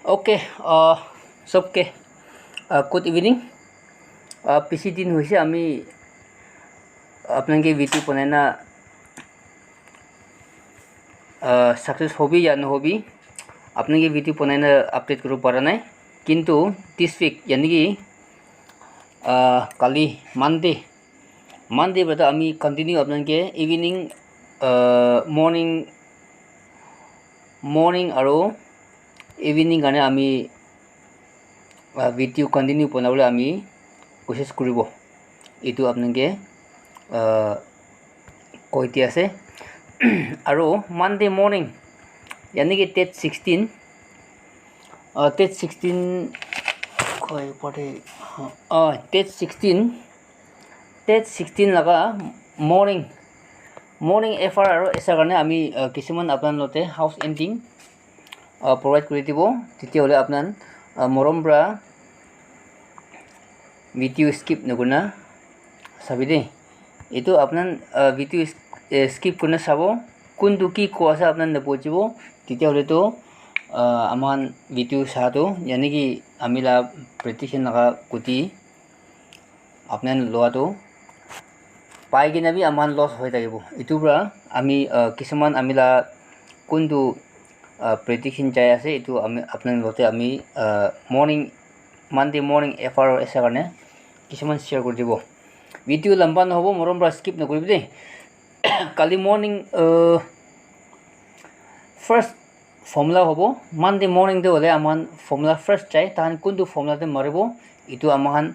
Okay, सबके good evening पिछले दिन हुई आमी अपने वीडियो बनाना सक्सेस होबी या नहोबी अपने वीडियो बनाना अपडेट करो पारा नहीं किंतु दिस वीक यानी कि काली मंडे बता आमी कंटिन्यू अपने इवनिंग मॉर्निंग और इवनिंग गाने आमी वीडियो कंटिन्यू बनाबले आमी कोशिश करिबो इतु आपनके कहती आसे और मंडे मॉर्निंग यानी कि डेट 16 कोई पड़े डेट 16 लगा मॉर्निंग एफआर और ऐसा करने आमी किसुमान आपन लोटे हाउस एंडिंग प्रोवाइड कर दिबो तिते हले आपनान मरमब्रा वीडियो स्किप नगुना साबि दे इतो आपनान वीडियो स्किप करना साबो कुंदु की कोसा आपनान नपोचिबो तिते हले तो आमान वीडियो सातो यानी कि आमिला प्रेडिक्शन लगा कुती आपनान लोआतो पाइगिना भी आमान लॉस होय थाकिबो इतुब्रा आमी किसुमान आमिला कुंदु प्रेडिक्शन चाय आसे इतु आमी आपनान लोते आमी मंडे मॉर्निंग एफआर ऐसा करने किसुमान शेयर कर दिबो वीडियो लंबा न होबो मरमब्रा स्किप न करिबो दे काली मॉर्निंग फर्स्ट फॉर्मूला होबो मंडे मॉर्निंग दे होले आमान फॉर्मूला फर्स्ट चाय तान कुंदु फॉर्मूला दे मारिबो इतु आमान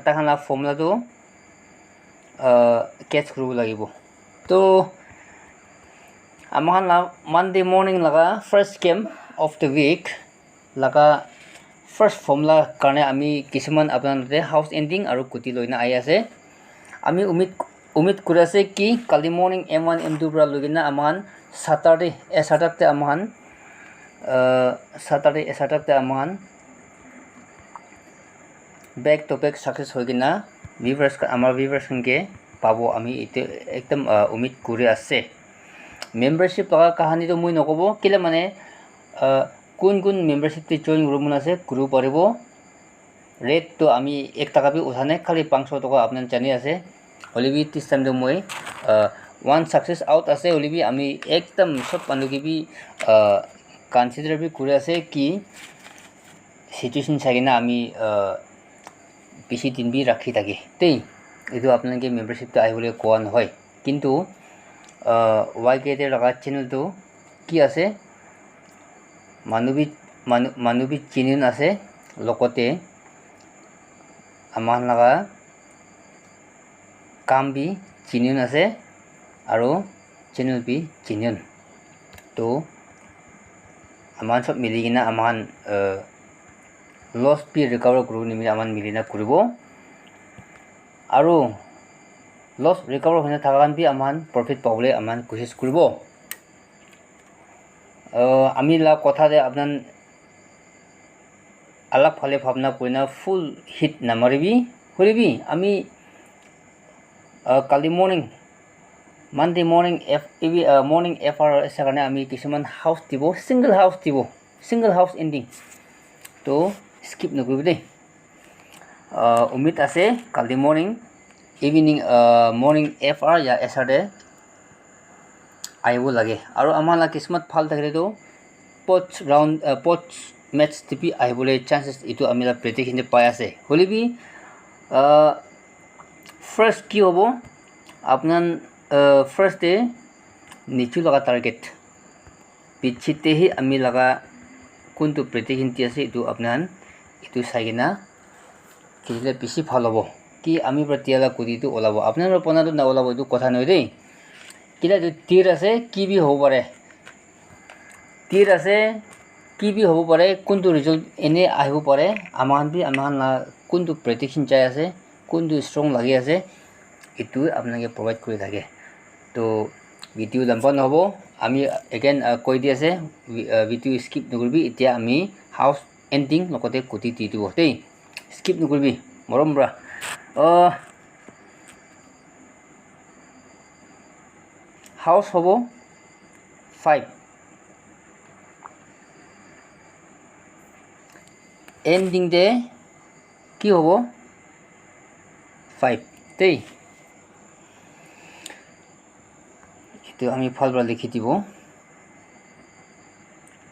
ताहाना फॉर्मूला दो कैच करू लागिबो तो आमान मंडे मॉर्निंग लगा first game of the week लगा फर्स्ट फॉर्मूला करने आमी किसुमान आपनानते हाउस एंडिंग और कुटी लइना आइ आसे आमी उम्मीद करासे कि काली मॉर्निंग M1 M2 ब्रा लगिना आमान सैटरडे आमान बैक टू बैक सक्सेस होगिना व्यूअर्स आमार व्यूअर्स के पाबो आमी इते एकदम उम्मीद करे आसे मेंबरशिप लगा कहानी तो मुई नकबो किले माने कुन मेंबरशिप ते जॉइन ग्रुप आसे ग्रुप परिबो रेट तो आमी 1 टाका भी उठाने खाली 500 टका आपन जानि आसे हलिबी दिस टाइम तो मुई वन सक्सेस आउट आसे हलिबी आमी एकदम सब पानु की भी कंसीडर भी करे आसे कि सिचुएशन सागिना आमी पिछि दिन भी राखि थाके तेई इदु आपन के मेंबरशिप तो आइबले कोआ नहय किंतु वाइके लगा चैनल तो कि आसे मानुबी चिनिन आसे लोकते आमान लगा काम भी चिनिन आसे आरो चैनल भी चिनिन तो आमान सब मिलिगिना आमान लॉस भी रिकवर करू निमि आमान मिलिना करिबो आरो लॉस रिकवर होने थागान भी आमान प्रॉफिट पावले आमान कोशिश करिबो आमी ला कथा दे आपनान अलग फाले भावना कोइना फुल हिट नामारिबी हरिबी आमी काली मंडे मॉर्निंग एफआर ऐसा करने आमी किसुमान हाउस दिबो सिंगल हाउस एंडिंग तो स्किप नकरिबो दे उम्मीद आसे काली इवनिंग मॉर्निंग एफआर या एसआरडे आइबो लागे और आमाला किस्मत फाल थाकिले तो पोस्ट मैच टिपी आइबोले चांसेस इतु आमिला प्रेडिक्शन पाय आसे हलिबी फर्स्ट की होबो आपनान फर्स्ट डे निचु लगा टारगेट पिछिते ही आमी लगा कुंतु प्रेडिक्शन ति आसे इतु आपनान इतु साइगिना किले पिछि फाल होबो कि आमी प्रतियाला कुदी तो ओलाबो आपनान पना तो ना ओलाबो इतु कथा नय दे किला जो तीर आसे की भी हो पारे तीर आसे की भी हो पारे कुंतु रिजल्ट एने आइबो पारे आमान ला कुंतु प्रेडिक्शन चाय आसे कुंतु स्ट्रॉंग लागि आसे इतु आपनाके प्रोवाइड करि थाके तो वीडियो लंबा नहबो आमी अगेन कइ दि आसे वीडियो स्किप नकरबी इतिया आमी हाउस एंडिंग लकते कुटी दिदिबो दे स्किप नकरबी मरमब्रा हाउस होबो 5 এণ্ডিং দে কি হ'ব 5 দেই এইটো আমি ভালদৰে লিখি দিব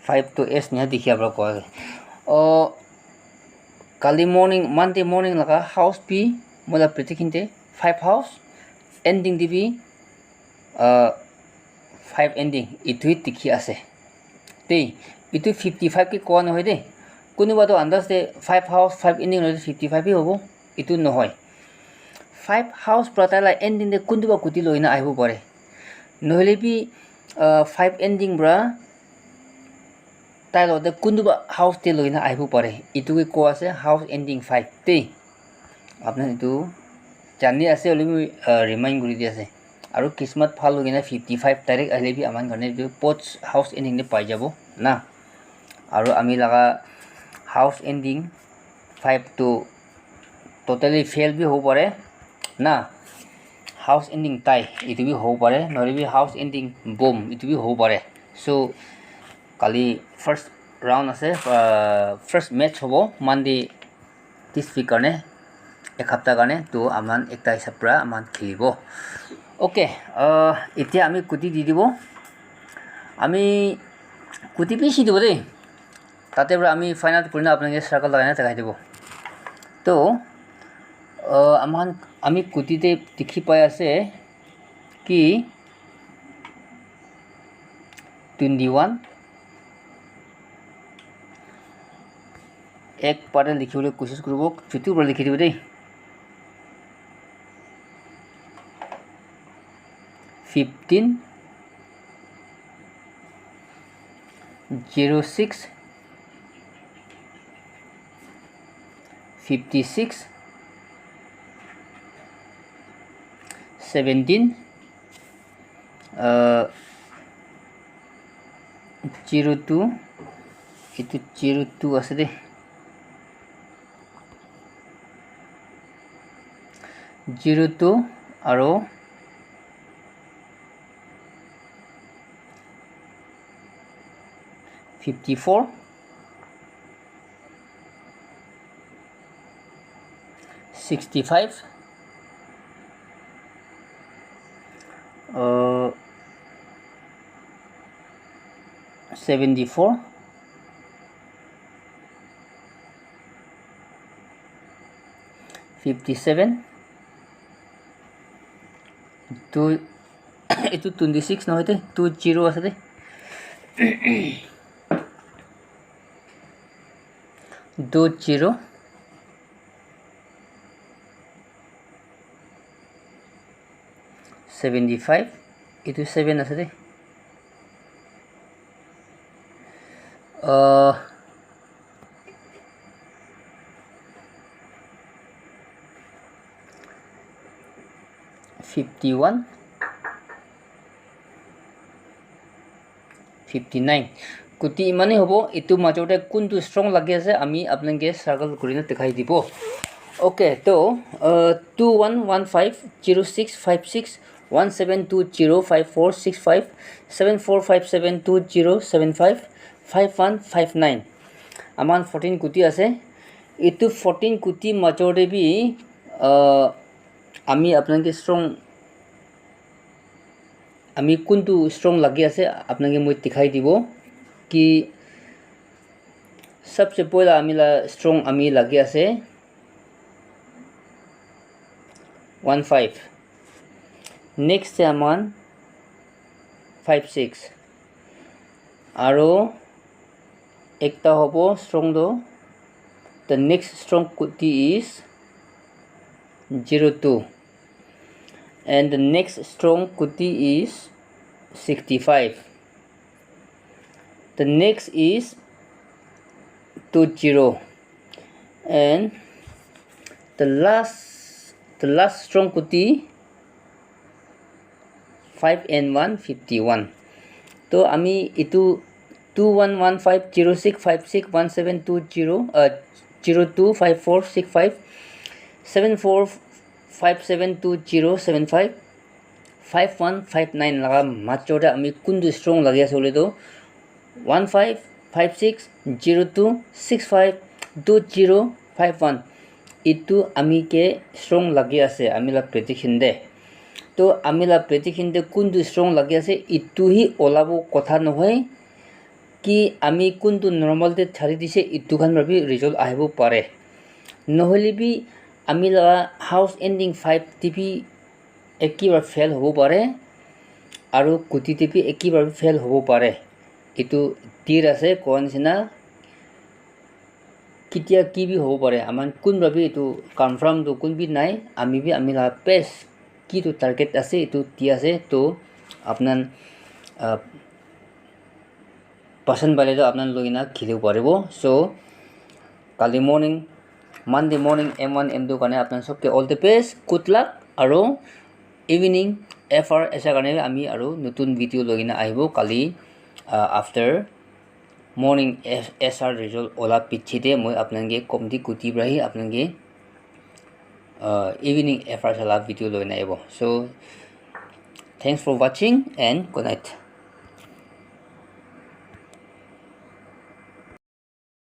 5 to s নিয়া দেখি আপোনাৰ কয় কালি মৰ্নিং মানডে মৰ্নিং লগা হাউস পি মোলা প্ৰেটিকিনতে 5 হাউস এণ্ডিং দিবি 5 এণ্ডিং ইটোই দেখি আছে দেই ইটো 55 কি কোৱা নহয় দেই কোনোবাটো আন্দাজ দে 5 হাউস 5 এণ্ডিং হ'লে 55 হ'ব ইটো নহয় 5 হাউস প্ৰতালা এণ্ডিং দে কোনোবা কুটি লৈ না আহিব পাৰে নহলে বি 5 এণ্ডিং ব্ৰা তাই লগতে কোনোবা হাউস তে লৈ না আহিব পাৰে ইটোকে কোৱা আছে হাউস এণ্ডিং 5 দেই আপোনাৰ এইটো জানি আছে হলে মই ৰিমাইণ্ড কৰি দি আছে আৰু কিসমত ভাল হৈ কিনে 55 ডাইৰেক্ট আহিলে বি আমাৰ কাৰণে এইটো পোষ্ট হাউস এণ্ডিং দে পাই যাব না আৰু আমি লগা house ending 5 to totally fail বি হ'ব পাৰে না হাউস এণ্ডিং টাই ইটো বি হ'ব পাৰে নহলে বি হাউস এণ্ডিং বম ইটো বি হ'ব পাৰে সো কালি ফাৰ্স্ট ৰাউন্ড আছে ফাৰ্স্ট ম্যাচ হব মানডে দিস উইক কাৰণে এক সপ্তাহ কাৰণে তো আমান একটা হিসাব পৰা আমান খেলিব ওকে এতিয়া আমি কুটি দি দিব আমি কুটি পিছি দিব দেই তাতে পৰা আমি ফাইনাল কৰি না আপোনালোকে সার্কেল লগাই না দেখাই দিব তো আমি কুটিতে দেখি পাই আছে কি 21 एक बार लिखिबले कोशिश करब छुट्टी ऊपर लिखि দিব দেই 15 06 56 17 02 itu 02 আছে দেই 02 আৰু 54 65 74 57 তো itu 26 নহয় তে 20 আছে দে 20 75 itu 7 আছে দে 51 59 কুটি ইমানেই হ'ব ইটো মাজতে কোনটো ষ্ট্ৰং লাগি আছে আমি আপোনালোকে সাৰ্কেল কৰি না দেখাই দিব ওকে তো 21150656 17205465 74572075 5159 আমান 14 কুটি আছে ইটো 14 কুটি মাজতে বি আমি আপোনালোকে ষ্ট্ৰং আমি কোনটো ষ্ট্ৰং লাগি আছে আপোনালোকে মই দেখাই দিব কি सबसे पहला आमिला स्ट्रॉन्ग आमी लगे आसे 15 नेक्स्ट से आमान 56 आरो एकता होबो स्ट्रॉन्ग दो the next strong kuti is 02 and the next strong kuti is 65 the next is 20 and the last strong kuti 5 and 1 51 तो आमी इतु 211506561720 025465 74572075 5159 लगा माचोटा आमी कुंदु स्ट्रॉन्ग लगे आसे बोले तो 15560265 2051 itu ami ke strong lagi ase amila prediction de to amila prediction de kundu strong lagi ase itu hi olabo kotha nohoi ki ami kundu normal de chari dise itu khan rabi result ahibo pare নহলে B amila house ending 5 tv ekibar fail hobo pare aru kuti tv ekibar fail hobo pare itu tir ase koansina kitia ki bi hobo pare aman kun rabi itu confirm to kun bi nai ami bi amila best ki to target ase itu ti ase to apnan पसंद वाले तो अपना लोग ना खिले पारेबो so काली morning Monday morning M1 M2 কাৰণে আপোনাৰ সবকে all the best good luck আৰু ইভিনিং FR এসা কাৰণে আমি আৰু নতুন ভিডিও লগিনা আহিব কালি আফটাৰ মৰ্নিং SR ৰিজাল্ট ওলা পিছিতে মই আপোনাকে কমটি কুটি ব্ৰাহি আপোনাকে ইভিনিং FR চালা ভিডিও লগিনা আহিব so thanks for watching and good night